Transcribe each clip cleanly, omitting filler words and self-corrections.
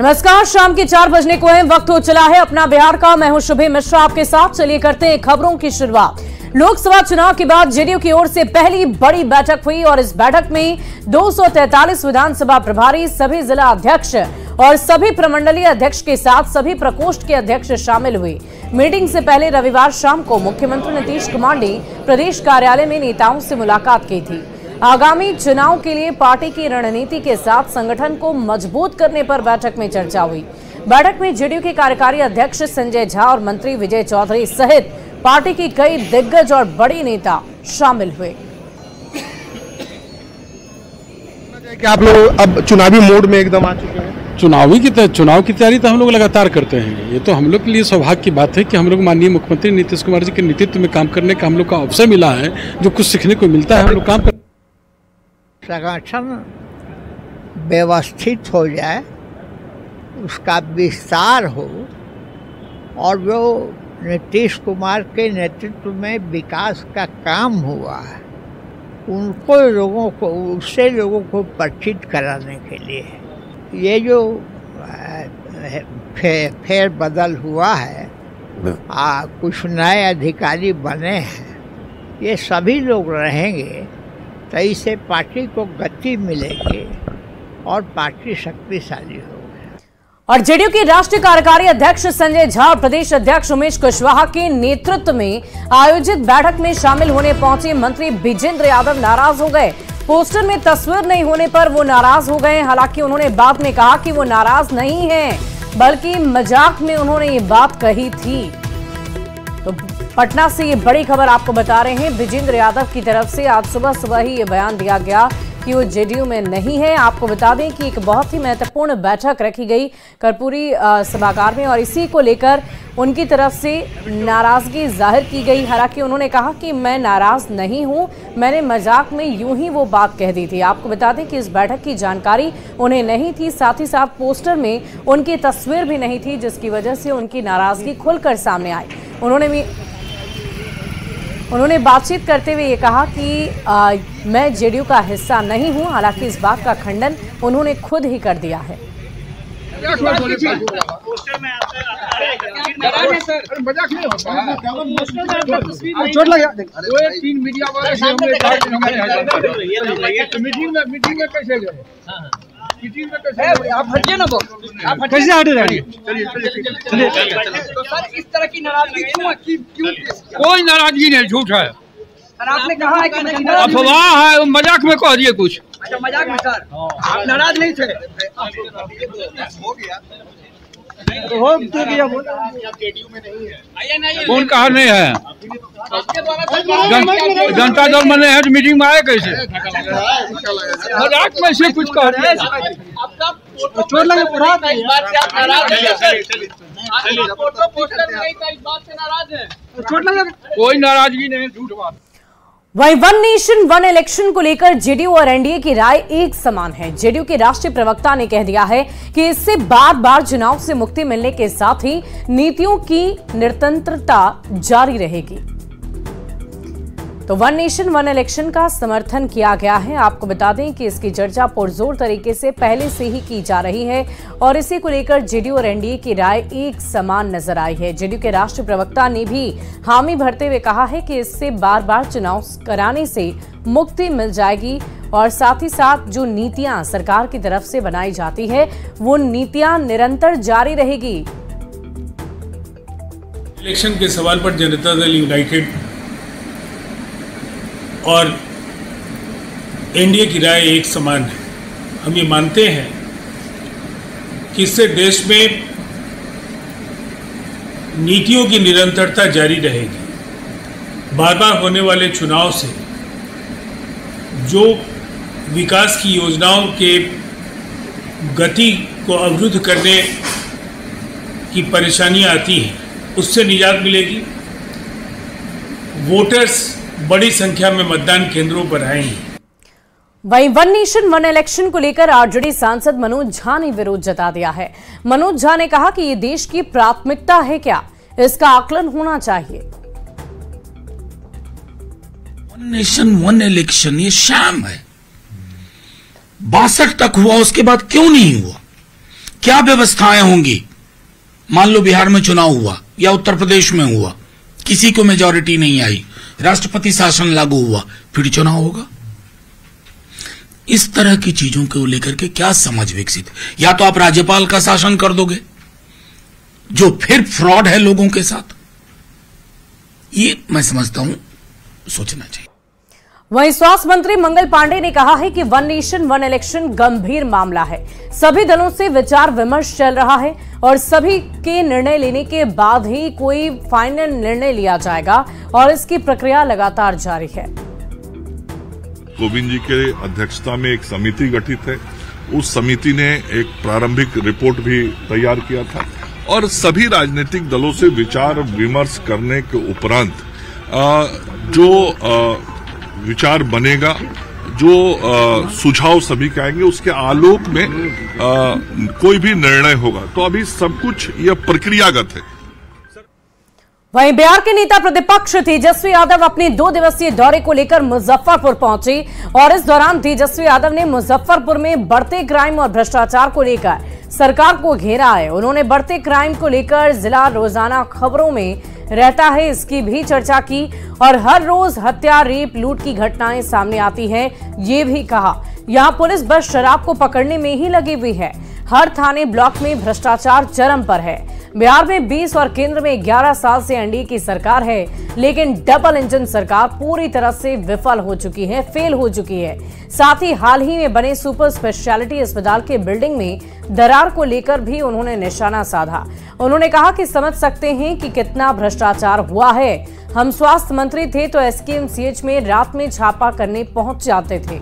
नमस्कार, शाम के 4 बजने को है, वक्त हो चला है अपना बिहार का। मैं हूं शुभे मिश्रा आपके साथ। चलिए करते हैं खबरों की शुरुआत। लोकसभा चुनाव के बाद जेडीयू की ओर से पहली बड़ी बैठक हुई और इस बैठक में 243 विधानसभा प्रभारी, सभी जिला अध्यक्ष और सभी प्रमंडलीय अध्यक्ष के साथ सभी प्रकोष्ठ के अध्यक्ष शामिल हुए। मीटिंग से पहले रविवार शाम को मुख्यमंत्री नीतीश कुमार ने प्रदेश कार्यालय में नेताओं से मुलाकात की थी। आगामी चुनाव के लिए पार्टी की रणनीति के साथ संगठन को मजबूत करने पर बैठक में चर्चा हुई। बैठक में जेडीयू के कार्यकारी अध्यक्ष संजय झा और मंत्री विजय चौधरी सहित पार्टी की कई दिग्गज और बड़ी नेता शामिल हुए। क्या आप लोग अब चुनावी मोड में एकदम आ चुके हैं? चुनाव की तैयारी तो हम लोग लगातार करते हैं। ये तो हम लोग के लिए सौभाग्य की बात है कि हम लोग माननीय मुख्यमंत्री नीतीश कुमार जी के नेतृत्व में काम करने का हम लोग का अवसर मिला है। जो कुछ सीखने को मिलता है हम लोग काम कर। संगठन व्यवस्थित हो जाए, उसका विस्तार हो और जो नीतीश कुमार के नेतृत्व में विकास का काम हुआ है उससे लोगों को परिचित कराने के लिए ये जो फेर बदल हुआ है, कुछ नए अधिकारी बने हैं, ये सभी लोग रहेंगे तो इससे पार्टी को गति मिलेगी और पार्टी शक्तिशाली होगी। और जेडीयू के राष्ट्रीय कार्यकारी अध्यक्ष संजय झा और प्रदेश अध्यक्ष उमेश कुशवाहा के नेतृत्व में आयोजित बैठक में शामिल होने पहुंचे मंत्री विजेंद्र यादव नाराज हो गए। पोस्टर में तस्वीर नहीं होने पर वो नाराज हो गए। हालांकि उन्होंने बाद में कहा कि वो नाराज नहीं है, बल्कि मजाक में उन्होंने ये बात कही थी। तो पटना से ये बड़ी खबर आपको बता रहे हैं। विजेंद्र यादव की तरफ से आज सुबह ही ये बयान दिया गया कि वो जेडीयू में नहीं है। आपको बता दें कि एक बहुत ही महत्वपूर्ण बैठक रखी गई कर्पूरी सभागार में और इसी को लेकर उनकी तरफ से नाराजगी जाहिर की गई। हालांकि उन्होंने कहा कि मैं नाराज नहीं हूं, मैंने मजाक में यूं ही वो बात कह दी थी। आपको बता दें कि इस बैठक की जानकारी उन्हें नहीं थी, साथ ही साथ पोस्टर में उनकी तस्वीर भी नहीं थी, जिसकी वजह से उनकी नाराजगी खुलकर सामने आई। उन्होंने बातचीत करते हुए ये कहा कि मैं जेडीयू का हिस्सा नहीं हूं। हालांकि इस बात का खंडन उन्होंने खुद ही कर दिया है। चोट लग गया। तीन मीडिया वाले मीटिंग में कैसे गए? आप हटिए ना, आप कैसे हटे रहिए? तो सर इस तरह की नाराजगी क्यों? कोई नाराजगी नहीं, झूठ है। सर आपने कहा है कि अफवाह है, मजाक में कह दिए कुछ। अच्छा, मजाक में सर आप नाराज नहीं थे? कौन कहा नहीं है? जनता दल में नहीं है तो मीटिंग में आए कैसे? मजाक में से कुछ कह रहे हैं। चोट लगे पूरा कोई नाराजगी नहीं, झूठ बात। वहीं वन नेशन वन इलेक्शन को लेकर जेडीयू और एनडीए की राय एक समान है। जेडीयू के राष्ट्रीय प्रवक्ता ने कह दिया है कि इससे बार बार चुनाव से मुक्ति मिलने के साथ ही नीतियों की निरंतरता जारी रहेगी। तो वन नेशन वन इलेक्शन का समर्थन किया गया है। आपको बता दें कि इसकी चर्चा पुरजोर तरीके से पहले से ही की जा रही है और इसी को लेकर जेडीयू और एनडीए की राय एक समान नजर आई है। जेडीयू के राष्ट्रीय प्रवक्ता ने भी हामी भरते हुए कहा है कि इससे बार बार चुनाव कराने से मुक्ति मिल जाएगी और साथ ही साथ जो नीतियां सरकार की तरफ से बनाई जाती है वो नीतियां निरंतर जारी रहेगी। इलेक्शन के सवाल पर जनता दल यूनाइटेड और एनडीए की राय एक समान है। हम ये मानते हैं कि इससे देश में नीतियों की निरंतरता जारी रहेगी। बार बार होने वाले चुनाव से जो विकास की योजनाओं के गति को अवरुद्ध करने की परेशानियां आती हैं, उससे निजात मिलेगी। वोटर्स बड़ी संख्या में मतदान केंद्रों पर आएंगे। वहीं वन नेशन वन इलेक्शन को लेकर आरजेडी सांसद मनोज झा ने विरोध जता दिया है। मनोज झा ने कहा कि ये देश की प्राथमिकता है क्या, इसका आकलन होना चाहिए। वन नेशन वन इलेक्शन ये शाम है। 62 तक हुआ, उसके बाद क्यों नहीं हुआ? क्या व्यवस्थाएं होंगी। मान लो बिहार में चुनाव हुआ या उत्तर प्रदेश में हुआ, किसी को मेजॉरिटी नहीं आई, राष्ट्रपति शासन लागू हुआ, फिर चुनाव होगा। इस तरह की चीजों को लेकर के क्या समझ विकसित, या तो आप राज्यपाल का शासन कर दोगे जो फिर फ्रॉड है लोगों के साथ। ये मैं समझता हूं सोचना चाहिए। वहीं स्वास्थ्य मंत्री मंगल पांडे ने कहा है कि वन नेशन वन इलेक्शन गंभीर मामला है। सभी दलों से विचार विमर्श चल रहा है और सभी के निर्णय लेने के बाद ही कोई फाइनल निर्णय लिया जाएगा और इसकी प्रक्रिया लगातार जारी है। कोविंद जी के अध्यक्षता में एक समिति गठित है। उस समिति ने एक प्रारंभिक रिपोर्ट भी तैयार किया था और सभी राजनीतिक दलों से विचार विमर्श करने के उपरांत जो विचार बनेगा, जो सुझाव सभी के आएंगे, उसके आलोक में कोई भी निर्णय होगा। तो अभी सब कुछ यह प्रक्रियागत है। वहीं बिहार के नेता प्रतिपक्ष तेजस्वी यादव अपने 2 दिवसीय दौरे को लेकर मुजफ्फरपुर पहुंचे और इस दौरान तेजस्वी यादव ने मुजफ्फरपुर में बढ़ते क्राइम और भ्रष्टाचार को लेकर सरकार को घेरा है। उन्होंने बढ़ते क्राइम को लेकर जिला रोजाना खबरों में रहता है इसकी भी चर्चा की और हर रोज हत्या, रेप, लूट की घटनाएं सामने आती हैं, ये भी कहा। यहां पुलिस बस शराब को पकड़ने में ही लगी हुई है। हर थाने ब्लॉक में भ्रष्टाचार चरम पर है। बिहार में 20 और केंद्र में 11 साल से एनडीए की सरकार है, लेकिन डबल इंजन सरकार पूरी तरह से विफल हो चुकी है, फेल हो चुकी है। साथ ही हाल ही में बने सुपर स्पेशलिटी अस्पताल के बिल्डिंग में दरार को लेकर भी उन्होंने निशाना साधा। उन्होंने कहा कि समझ सकते हैं कि कितना भ्रष्टाचार हुआ है। हम स्वास्थ्य मंत्री थे तो एसकेएमसीएच में रात में छापा करने पहुंच जाते थे।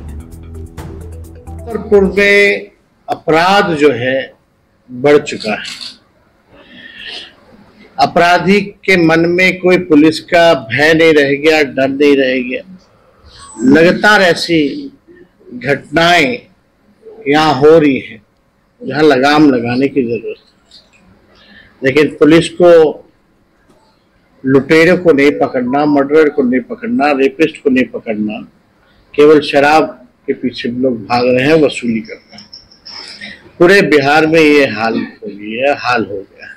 उत्तरपुर में अपराध जो है बढ़ चुका है। अपराधी के मन में कोई पुलिस का भय नहीं रह गया, डर नहीं रह गया। लगातार ऐसी घटनाएं यहाँ हो रही हैं जहाँ लगाम लगाने की जरूरत है। लेकिन पुलिस को लुटेरों को नहीं पकड़ना, मर्डरर को नहीं पकड़ना, रेपिस्ट को नहीं पकड़ना, केवल शराब के पीछे लोग भाग रहे हैं, वसूली करना। पूरे बिहार में ये हाल हो गया है।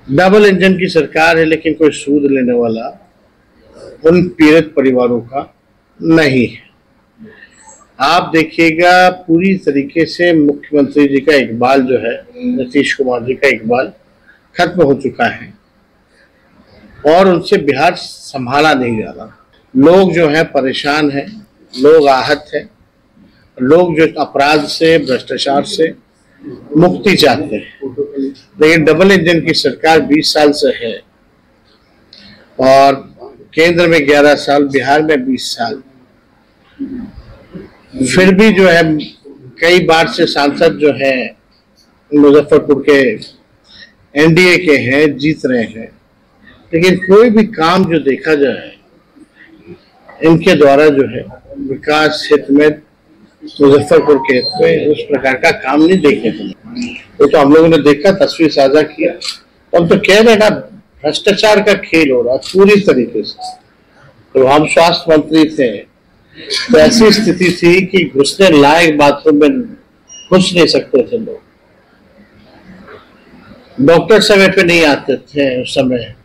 डबल इंजन की सरकार है, लेकिन कोई सूद लेने वाला उन पीड़ित परिवारों का नहीं है। आप देखिएगा पूरी तरीके से मुख्यमंत्री जी का इकबाल जो है, नीतीश कुमार जी का इकबाल खत्म हो चुका है और उनसे बिहार संभाला नहीं जा रहा। लोग जो है परेशान हैं, लोग आहत हैं, लोग जो अपराध से, भ्रष्टाचार से मुक्ति चाहते हैं। लेकिन डबल इंजन की सरकार 20 साल से है और केंद्र में 11 साल, बिहार में 20 साल। फिर भी जो है कई बार से सांसद जो है मुजफ्फरपुर के एनडीए के हैं, जीत रहे हैं, लेकिन कोई भी काम जो देखा जाए इनके द्वारा जो है विकास हित में, मुजफ्फरपुर के हित में उस प्रकार का काम नहीं देखने को मिला। तो हम लोगों ने देखा, तस्वीर साझा किया। हम तो कह रहे ना, भ्रष्टाचार का खेल हो रहा पूरी तरीके से। तो हम स्वास्थ्य मंत्री थे तो ऐसी स्थिति थी कि घुसने लायक बाथरूम में घुस नहीं सकते थे लोग। डॉक्टर समय पे नहीं आते थे उस समय।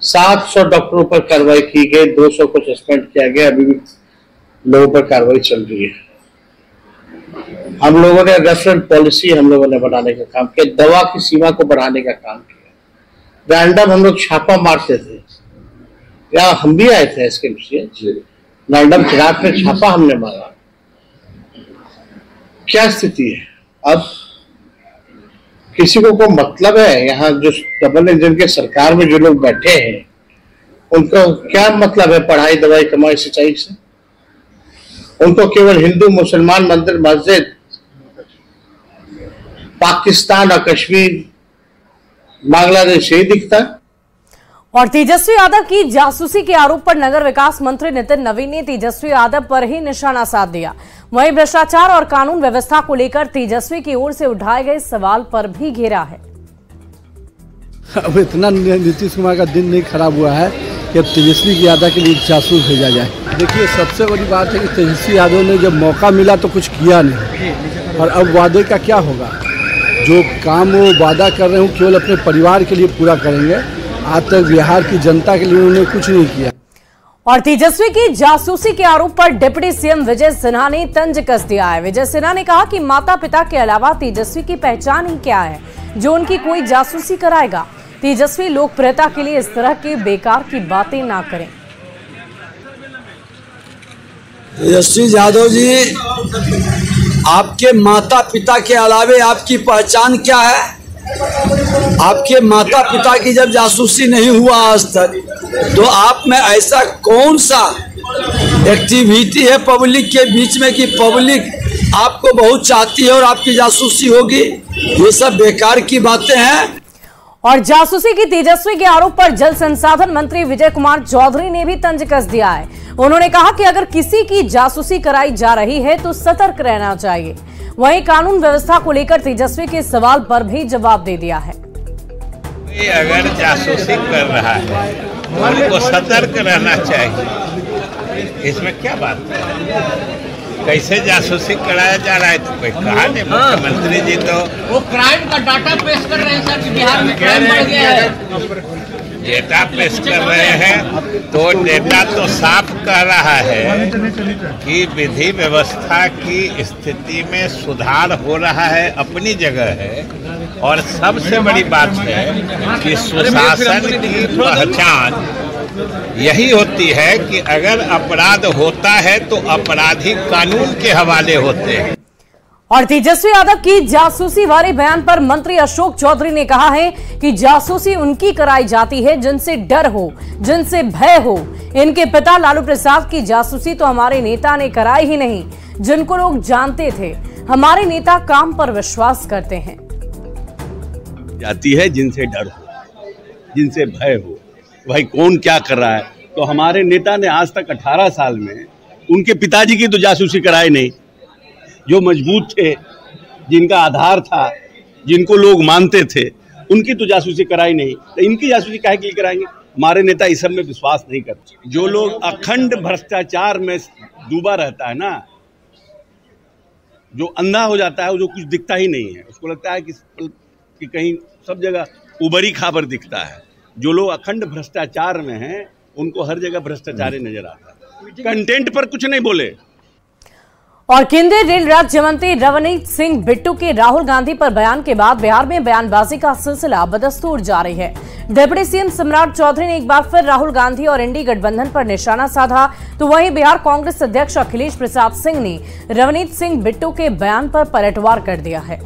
700 डॉक्टरों पर कार्रवाई की गई, 200 को सस्पेंड किया गया, अभी भी लोगों पर कार्रवाई चल रही है। हम लोगों ने रेफरेंस पॉलिसी हम लोगों ने बनाने का काम किया, दवा की सीमा को बढ़ाने का काम किया। रैंडम हम लोग छापा मारते थे, या हम भी आए थे एसकेएमसीएच, रैंडम रात में छापा हमने मारा। क्या स्थिति है अब? किसी को मतलब है? यहाँ जो डबल इंजन के सरकार में जो लोग बैठे हैं उनको क्या मतलब है पढ़ाई, दवाई, कमाई, सिंचाई से? उनको केवल हिंदू, मुसलमान, मंदिर, मस्जिद, पाकिस्तान और कश्मीर, बांग्लादेश ही दिखता है। और तेजस्वी यादव की जासूसी के आरोप पर नगर विकास मंत्री नितिन नवीन ने तेजस्वी यादव पर ही निशाना साध दिया। वहीं भ्रष्टाचार और कानून व्यवस्था को लेकर तेजस्वी की ओर से उठाए गए सवाल पर भी घेरा है। अब इतना नीतीश कुमार का दिन नहीं खराब हुआ है कि अब तेजस्वी यादव के लिए जासूस भेजा जाए। देखिए, सबसे बड़ी बात है कि तेजस्वी यादव ने जब मौका मिला तो कुछ किया नहीं, और अब वादे का क्या होगा? जो काम वो वादा कर रहे हो केवल अपने परिवार के लिए पूरा करेंगे। आज तक बिहार की जनता के लिए उन्होंने कुछ नहीं किया। और तेजस्वी की जासूसी के आरोप पर डिप्टी सीएम विजय सिन्हा ने तंज कस दिया है। विजय सिन्हा ने कहा कि माता पिता के अलावा तेजस्वी की पहचान ही क्या है जो उनकी कोई जासूसी कराएगा। तेजस्वी लोकप्रियता के लिए इस तरह के बेकार की बातें ना करें। तेजस्वी यादव जी, आपके माता पिता के अलावे आपकी पहचान क्या है? आपके माता पिता की जब जासूसी नहीं हुआ आज तक, तो आप में ऐसा कौन सा एक्टिविटी है पब्लिक के बीच में कि पब्लिक आपको बहुत चाहती है और आपकी जासूसी होगी? ये सब बेकार की बातें हैं। और जासूसी की तेजस्वी के आरोप पर जल संसाधन मंत्री विजय कुमार चौधरी ने भी तंज कस दिया है। उन्होंने कहा कि अगर किसी की जासूसी कराई जा रही है तो सतर्क रहना चाहिए। वहीं कानून व्यवस्था को लेकर तेजस्वी के सवाल पर भी जवाब दे दिया है। अगर जासूसी कर रहा है उनको सतर्क रहना चाहिए, इसमें क्या बात है? कैसे जासूसी कराया जा रहा है तो कोई कहा नहीं। मुख्यमंत्री जी तो वो क्राइम का डाटा पेश कर रहे हैं सर, बिहार में क्राइम बढ़ गया है। डेटा पेश कर रहे हैं तो डेटा तो साफ कह रहा है कि विधि व्यवस्था की स्थिति में सुधार हो रहा है, अपनी जगह है। और सबसे बड़ी बात है कि सुशासन की पहचान यही होती है कि अगर अपराध होता है तो अपराधी कानून के हवाले होते हैं। और तेजस्वी यादव की जासूसी वाले बयान पर मंत्री अशोक चौधरी ने कहा है कि जासूसी उनकी कराई जाती है जिनसे डर हो, जिनसे भय हो। इनके पिता लालू प्रसाद की जासूसी तो हमारे नेता ने कराई ही नहीं, जिनको लोग जानते थे। हमारे नेता काम पर विश्वास करते हैं। जाती है जिनसे डर हो, जिनसे भय हो, भाई कौन क्या कर रहा है। तो हमारे नेता ने आज तक 18 साल में उनके पिताजी की तो जासूसी कराई नहीं। जो मजबूत थे, जिनका आधार था, जिनको लोग मानते थे, उनकी तो जासूसी कराई नहीं। तो इनकी जासूसी काहे के लिए कराएंगे? हमारे नेता इस सब में विश्वास नहीं करते। जो लोग अखंड भ्रष्टाचार में डूबा रहता है ना, जो अंधा हो जाता है, जो कुछ दिखता ही नहीं है, उसको लगता है कि कहीं सब जगह उबरी खाबर दिखता है। जो लोग अखंड भ्रष्टाचार में हैं, उनको हर जगह भ्रष्टाचार ही नजर आता है। कंटेंट पर कुछ नहीं बोले। और केंद्रीय रेल राज्य मंत्री रवनीत सिंह बिट्टू के राहुल गांधी पर बयान के बाद बिहार में बयानबाजी का सिलसिला बदस्तूर जारी है। डिप्टी सीएम सम्राट चौधरी ने एक बार फिर राहुल गांधी और एनडीए गठबंधन पर निशाना साधा, तो वहीं बिहार कांग्रेस अध्यक्ष अखिलेश प्रसाद सिंह ने रवनीत सिंह बिट्टू के बयान पर पलटवार कर दिया है।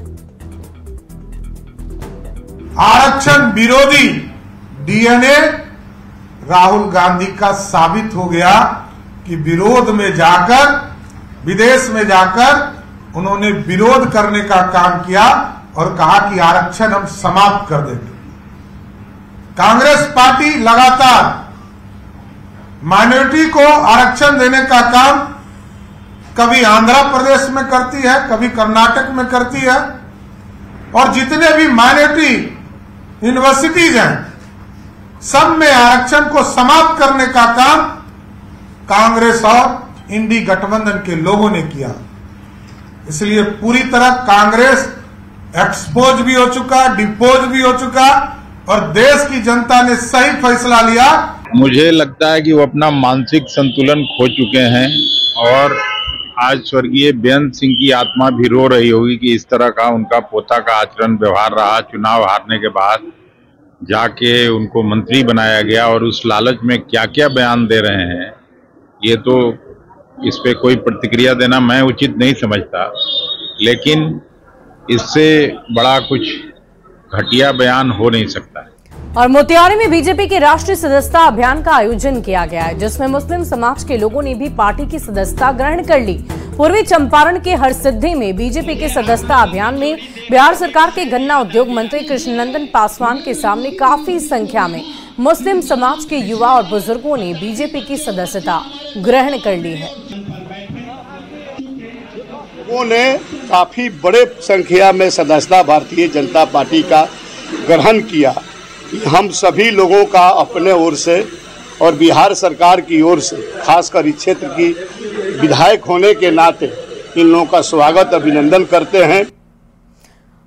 आरक्षण विरोधी डीएनए राहुल गांधी का साबित हो गया कि विरोध में जाकर, विदेश में जाकर उन्होंने विरोध करने का काम किया और कहा कि आरक्षण हम समाप्त कर देंगे। कांग्रेस पार्टी लगातार माइनॉरिटी को आरक्षण देने का काम कभी आंध्र प्रदेश में करती है, कभी कर्नाटक में करती है। और जितने भी माइनॉरिटी यूनिवर्सिटीज हैं, सब में आरक्षण को समाप्त करने का काम कांग्रेस और इंडी गठबंधन के लोगों ने किया। इसलिए पूरी तरह कांग्रेस एक्सपोज भी हो चुका, डिपोज भी हो चुका और देश की जनता ने सही फैसला लिया। मुझे लगता है कि वो अपना मानसिक संतुलन खो चुके हैं और आज स्वर्गीय बेअंत सिंह की आत्मा भी रो रही होगी कि इस तरह का उनका पोता का आचरण व्यवहार रहा। चुनाव हारने के बाद जाके उनको मंत्री बनाया गया और उस लालच में क्या क्या बयान दे रहे हैं, ये तो इस पे कोई प्रतिक्रिया देना मैं उचित नहीं समझता। लेकिन इससे बड़ा कुछ घटिया बयान हो नहीं सकता है। और मोतिहारी में बीजेपी के राष्ट्रीय सदस्यता अभियान का आयोजन किया गया है, जिसमें मुस्लिम समाज के लोगों ने भी पार्टी की सदस्यता ग्रहण कर ली। पूर्वी चंपारण के हरसिद्धि में बीजेपी के सदस्यता अभियान में बिहार सरकार के गन्ना उद्योग मंत्री कृष्णनंदन पासवान के सामने काफी संख्या में मुस्लिम समाज के युवा और बुजुर्गों ने बीजेपी की सदस्यता ग्रहण कर ली है। लोगों ने काफी बड़े संख्या में सदस्यता भारतीय जनता पार्टी का ग्रहण किया। हम सभी लोगों का अपने ओर से और बिहार सरकार की ओर से, खासकर इस क्षेत्र की विधायक होने के नाते इन लोगों का स्वागत, अभिनंदन करते हैं।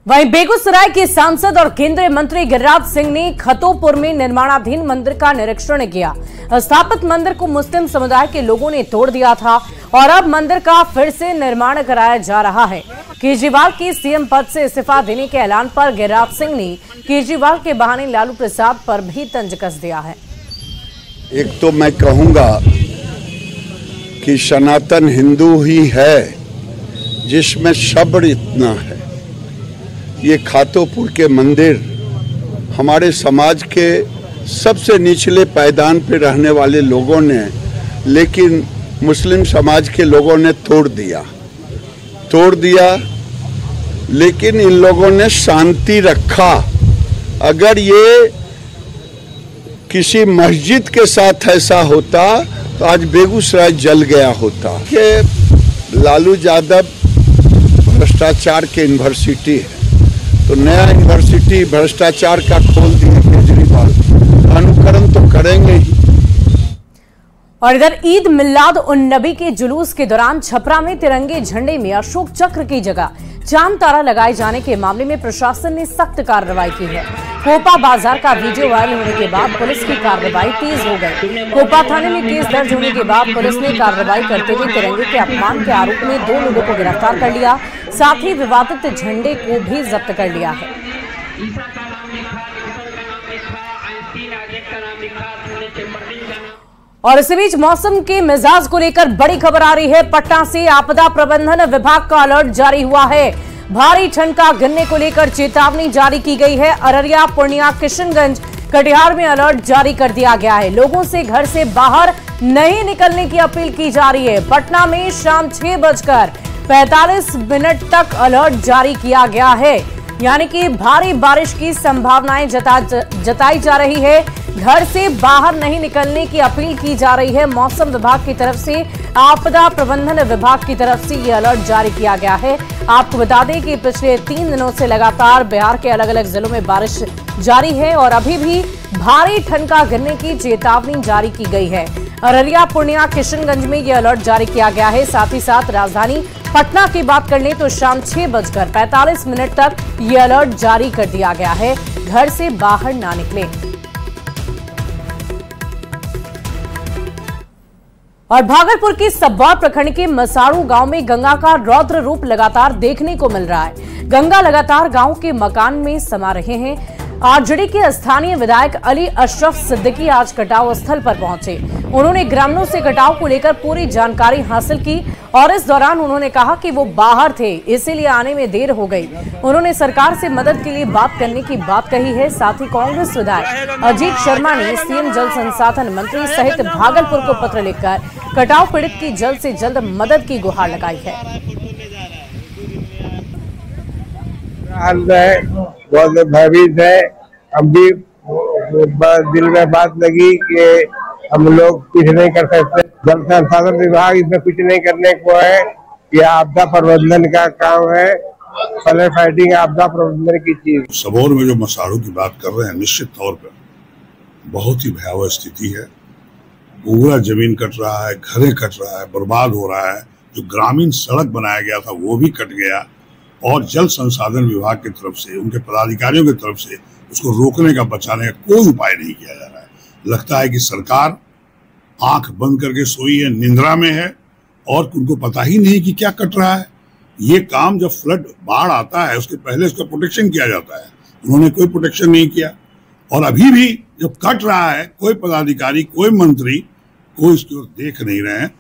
वहीं बेगूसराय के सांसद और केंद्रीय मंत्री गिरिराज सिंह ने खतोपुर में निर्माणाधीन मंदिर का निरीक्षण किया। स्थापित मंदिर को मुस्लिम समुदाय के लोगों ने तोड़ दिया था और अब मंदिर का फिर से निर्माण कराया जा रहा है। केजरीवाल के सीएम पद से इस्तीफा देने के ऐलान पर गिरिराज सिंह ने केजरीवाल के बहाने लालू प्रसाद पर भी तंज कस दिया है। एक तो मैं कहूंगा कि सनातन हिंदू ही है जिसमें सब्र इतना है। ये खातोपुर के मंदिर हमारे समाज के सबसे निचले पायदान पे रहने वाले लोगों ने, लेकिन मुस्लिम समाज के लोगों ने तोड़ दिया, लेकिन इन लोगों ने शांति रखा। अगर ये किसी मस्जिद के साथ ऐसा होता तो आज बेगूसराय जल गया होता। कि लालू यादव भ्रष्टाचार के यूनिवर्सिटी है, तो नया यूनिवर्सिटी भ्रष्टाचार का खोल दिया केजरीवाल, अनुकरण तो करेंगे ही। और इधर ईद मिलाद उन नबी के जुलूस के दौरान छपरा में तिरंगे झंडे में अशोक चक्र की जगह चांद तारा लगाए जाने के मामले में प्रशासन ने सख्त कार्रवाई की है। कोपा बाजार का वीडियो वायरल होने के बाद पुलिस की कार्रवाई तेज हो गई। कोपा थाने में केस दर्ज होने के बाद पुलिस ने कार्रवाई करते हुए तिरंगे के अपमान के आरोप में 2 लोगों को गिरफ्तार कर लिया, साथ ही विवादित झंडे को भी जब्त कर लिया है। और इसी बीच मौसम के मिजाज को लेकर बड़ी खबर आ रही है। पटना से आपदा प्रबंधन विभाग का अलर्ट जारी हुआ है। भारी ठंड का गिरने को लेकर चेतावनी जारी की गई है। अररिया, पूर्णिया, किशनगंज, कटिहार में अलर्ट जारी कर दिया गया है। लोगों से घर से बाहर नहीं निकलने की अपील की जा रही है। पटना में शाम 6:45 तक अलर्ट जारी किया गया है, यानी कि भारी बारिश की संभावनाएं जताई जा रही है। घर से बाहर नहीं निकलने की अपील की जा रही है। मौसम विभाग की तरफ से, आपदा प्रबंधन विभाग की तरफ से ये अलर्ट जारी किया गया है। आपको बता दें कि पिछले 3 दिनों से लगातार बिहार के अलग अलग जिलों में बारिश जारी है और अभी भी भारी ठंड का गिरने की चेतावनी जारी की गई है। अररिया, पूर्णिया, किशनगंज में ये अलर्ट जारी किया गया है। साथ ही साथ राजधानी पटना की बात कर लें तो शाम 6:45 तक ये अलर्ट जारी कर दिया गया है। घर से बाहर ना निकलें। और भागलपुर के सबौर प्रखंड के मसाड़ू गांव में गंगा का रौद्र रूप लगातार देखने को मिल रहा है। गंगा लगातार गांव के मकान में समा रहे हैं। आरजेडी के स्थानीय विधायक अली अशरफ सिद्दीकी आज कटाव स्थल पर पहुंचे। उन्होंने ग्रामीणों से कटाव को लेकर पूरी जानकारी हासिल की और इस दौरान उन्होंने कहा कि वो बाहर थे, इसीलिए आने में देर हो गई। उन्होंने सरकार से मदद के लिए बात करने की बात कही है। साथ ही कांग्रेस विधायक अजीत शर्मा ने सीएम जल संसाधन मंत्री सहित भागलपुर को पत्र लिखकर कटाव पीड़ित की जल्द से जल्द मदद की गुहार लगाई है। बहुत भयभीत है। हम भी दिल में बात लगी कि हम लोग कुछ नहीं कर सकते। जल संसाधन विभाग इसमें कुछ नहीं करने को है। यह आपदा प्रबंधन का काम है। पहले फाइटिंग आपदा प्रबंधन की चीज। सबौर में जो मसाड़ों की बात कर रहे हैं, निश्चित तौर पर बहुत ही भयावह स्थिति है। पूरा जमीन कट रहा है, घरें कट रहा है, बर्बाद हो रहा है। जो ग्रामीण सड़क बनाया गया था वो भी कट गया और जल संसाधन विभाग की तरफ से, उनके पदाधिकारियों की तरफ से उसको रोकने का, बचाने का कोई उपाय नहीं किया जा रहा है। लगता है कि सरकार आंख बंद करके सोई है, निंद्रा में है और उनको पता ही नहीं कि क्या कट रहा है। ये काम जब फ्लड, बाढ़ आता है उसके पहले उसका प्रोटेक्शन किया जाता है। उन्होंने कोई प्रोटेक्शन नहीं किया और अभी भी जब कट रहा है कोई पदाधिकारी, कोई मंत्री, कोई इसकी ओर देख नहीं रहे हैं।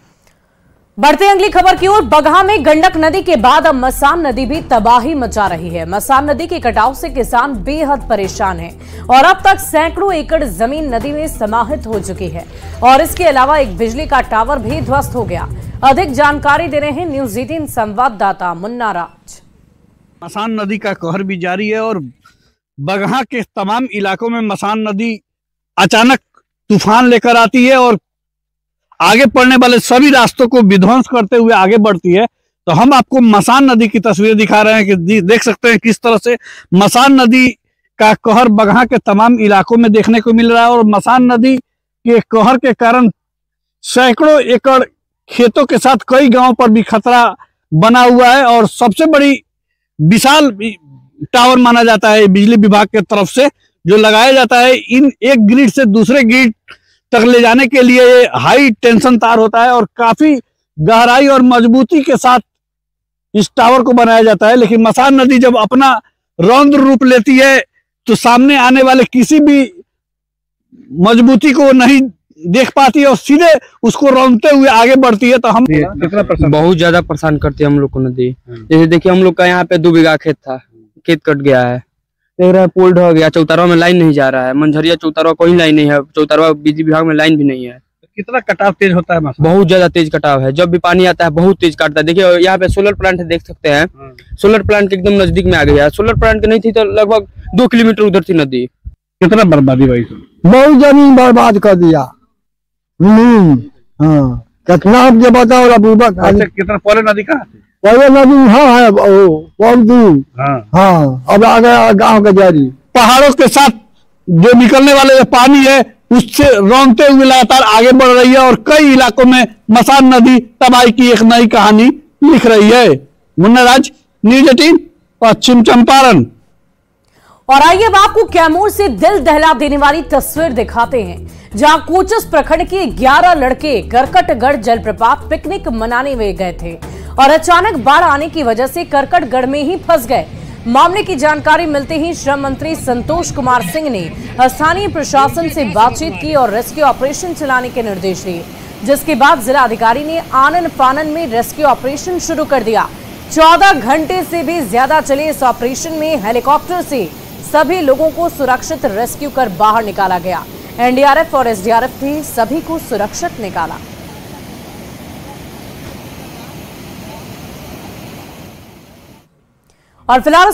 बढ़ते अगली खबर की ओर। बगहा में गंडक नदी के बाद अब मसान नदी भी तबाही मचा रही है। मसान नदी के कटाव से किसान बेहद परेशान हैं और अब तक सैकड़ों एकड़ जमीन नदी में समाहित हो चुकी है और इसके अलावा एक बिजली का टावर भी ध्वस्त हो गया। अधिक जानकारी दे रहे हैं न्यूज 18 संवाददाता मुन्ना राज। मसान नदी का कहर भी जारी है और बगहा के तमाम इलाकों में मसान नदी अचानक तूफान लेकर आती है और आगे पड़ने वाले सभी रास्तों को विध्वंस करते हुए आगे बढ़ती है। तो हम आपको मसान नदी की तस्वीर दिखा रहे हैं कि देख सकते हैं किस तरह से मसान नदी का कहर बगहा के तमाम इलाकों में देखने को मिल रहा है और मसान नदी के कहर के कारण सैकड़ों एकड़ खेतों के साथ कई गांवों पर भी खतरा बना हुआ है और सबसे बड़ी विशाल टावर माना जाता है बिजली विभाग के तरफ से, जो लगाया जाता है इन एक ग्रिड से दूसरे ग्रिड तक ले जाने के लिए। ये हाई टेंशन तार होता है और काफी गहराई और मजबूती के साथ इस टावर को बनाया जाता है। लेकिन मसान नदी जब अपना रौद्र रूप लेती है तो सामने आने वाले किसी भी मजबूती को नहीं देख पाती है और सीधे उसको रौंदते हुए आगे बढ़ती है। तो हम बहुत ज्यादा परेशान करती है हम लोग को नदी। जैसे देखिए हम लोग का यहाँ पे 2 बीघा खेत था, खेत कट गया है, देख रहे हैं पुल ढह गया, चौतारवा में लाइन नहीं जा रहा है, मंझरिया चौतारवा कोई लाइन नहीं है, चौतारवा बिजली विभाग में लाइन भी नहीं है। कितना कटाव तेज होता है? बहुत ज्यादा तेज कटाव है, जब भी पानी आता है बहुत तेज काटता है। देखिए यहाँ पे सोलर प्लांट है, देख सकते हैं, सोलर प्लांट के एकदम नजदीक में आ गया है। सोलर प्लांट नहीं थी तो लगभग 2 किलोमीटर उधर थी नदी। कितना बर्बादी भाई? बहुत जमीन बर्बाद कर दिया। हाँ, कितना आप ये बताओ अच्छा, कितना पहले नदी कहाँ थी? पहले नदी हाँ है बहुत दूर। हाँ, अब आ गया गाँव के जारी। पहाड़ों के साथ जो निकलने वाले पानी है उससे रौंदते हुए लगातार आगे बढ़ रही है और कई इलाकों में मसान नदी तबाही की एक नई कहानी लिख रही है। मुन्ना राज, न्यूज़ 18, पश्चिम चंपारण। और आइए अब आपको कैमूर से दिल दहला देने वाली तस्वीर दिखाते हैं, जहां कोचस प्रखंड के 11 लड़के करकटगढ़ जलप्रपात पिकनिक मनाने में गए थे और अचानक बाढ़ आने की वजह से करकटगढ़ में ही फंस गए। मामले की जानकारी मिलते ही श्रम मंत्री संतोष कुमार सिंह ने स्थानीय प्रशासन से बातचीत की और रेस्क्यू ऑपरेशन चलाने के निर्देश दिए, जिसके बाद जिला अधिकारी ने आनन फानन में रेस्क्यू ऑपरेशन शुरू कर दिया। 14 घंटे से भी ज्यादा चले इस ऑपरेशन में हेलीकॉप्टर से सभी लोगों को सुरक्षित रेस्क्यू कर बाहर निकाला गया। एनडीआरएफ और एसडीआरएफ ने सभी को सुरक्षित निकाला। और फिलहाल